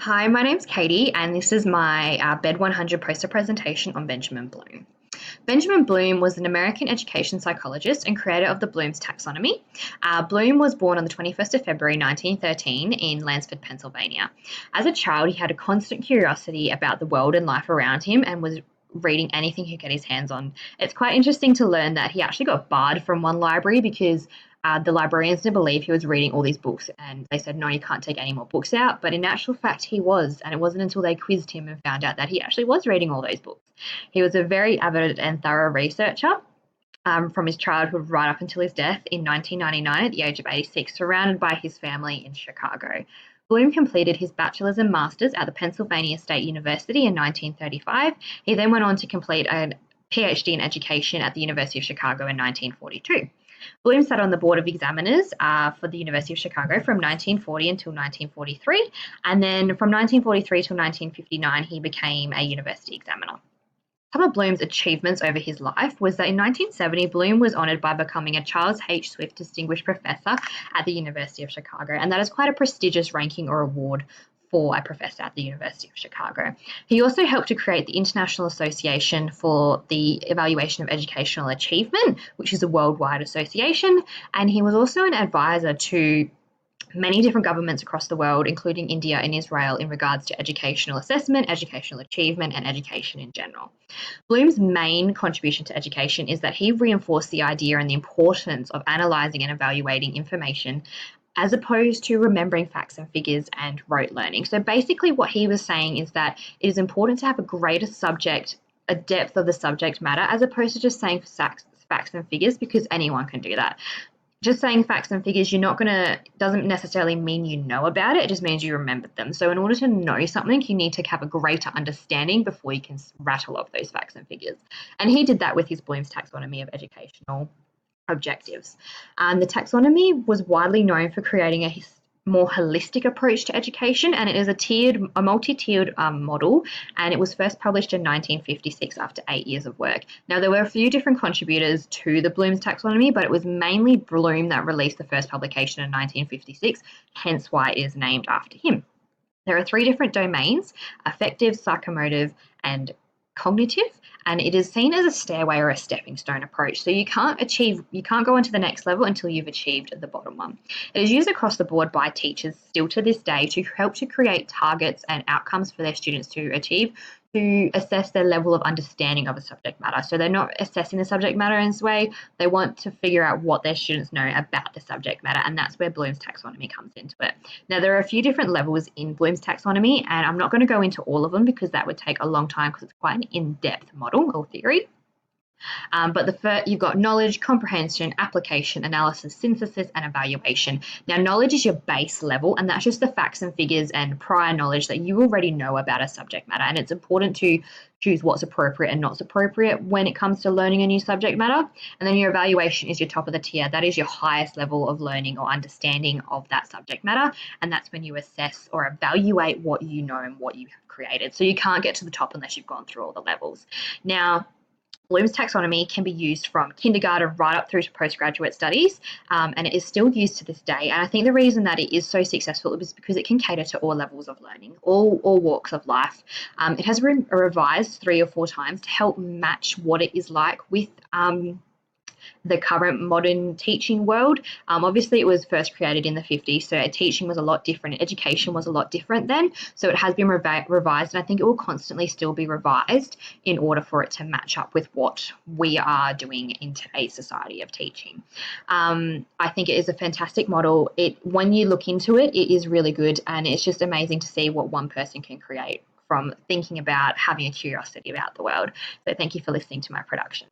Hi, my name's Katie, and this is my Bed 100 poster presentation on Benjamin Bloom. Benjamin Bloom was an American education psychologist and creator of the Bloom's taxonomy. Bloom was born on the 21st of February 1913 in Lansford, Pennsylvania. As a child, he had a constant curiosity about the world and life around him and was reading anything he could get his hands on. It's quite interesting to learn that he actually got barred from one library because the librarians didn't believe he was reading all these books, and they said, no, you can't take any more books out. But in actual fact, he was, and it wasn't until they quizzed him and found out that he actually was reading all those books. He was a very avid and thorough researcher. From his childhood right up until his death in 1999 at the age of 86, surrounded by his family in Chicago. Bloom completed his bachelor's and master's at the Pennsylvania State University in 1935. He then went on to complete a PhD in education at the University of Chicago in 1942. Bloom sat on the Board of Examiners for the University of Chicago from 1940 until 1943, and then from 1943 till 1959 he became a university examiner. Some of Bloom's achievements over his life was that in 1970, Bloom was honoured by becoming a Charles H. Swift Distinguished Professor at the University of Chicago, and that is quite a prestigious ranking or award for a professor at the University of Chicago. He also helped to create the International Association for the Evaluation of Educational Achievement, which is a worldwide association, and he was also an advisor to many different governments across the world, including India and Israel, in regards to educational assessment, educational achievement, and education in general. Bloom's main contribution to education is that he reinforced the idea and the importance of analysing and evaluating information as opposed to remembering facts and figures and rote learning. So basically what he was saying is that it is important to have a greater subject, a depth of the subject matter, as opposed to just saying facts and figures, because anyone can do that. Just saying facts and figures, doesn't necessarily mean you know about it. It just means you remembered them. So in order to know something, you need to have a greater understanding before you can rattle off those facts and figures. And he did that with his Bloom's taxonomy of educational objectives. The taxonomy was widely known for creating a more holistic approach to education, and it is a multi-tiered model, and it was first published in 1956 after 8 years of work. Now, there were a few different contributors to the Bloom's taxonomy, but it was mainly Bloom that released the first publication in 1956, hence why it is named after him. There are 3 different domains: affective, psychomotive, and cognitive, and it is seen as a stairway or a stepping stone approach. So you can't go into the next level until you've achieved the bottom one. It is used across the board by teachers still to this day to help to create targets and outcomes for their students to achieve, to assess their level of understanding of a subject matter. So they're not assessing the subject matter in this way. They want to figure out what their students know about the subject matter, and that's where Bloom's taxonomy comes into it. Now, there are a few different levels in Bloom's taxonomy, and I'm not going to go into all of them because that would take a long time because it's quite an in-depth model or theory. But you've got knowledge, comprehension, application, analysis, synthesis, and evaluation. Now, knowledge is your base level, and that's just the facts and figures and prior knowledge that you already know about a subject matter. And it's important to choose what's appropriate and not appropriate when it comes to learning a new subject matter. And then your evaluation is your top of the tier. That is your highest level of learning or understanding of that subject matter. And that's when you assess or evaluate what you know and what you have created. So you can't get to the top unless you've gone through all the levels. Now, Bloom's taxonomy can be used from kindergarten right up through to postgraduate studies, and it is still used to this day. And I think the reason that it is so successful is because it can cater to all levels of learning, all walks of life. It has been revised 3 or 4 times to help match what it is like with the current modern teaching world. Obviously, it was first created in the 50s, so teaching was a lot different. Education was a lot different then. So it has been revised, and I think it will constantly still be revised in order for it to match up with what we are doing in today's society of teaching. I think it is a fantastic model. When you look into it, it is really good, and it's just amazing to see what one person can create from thinking about having a curiosity about the world. So thank you for listening to my production.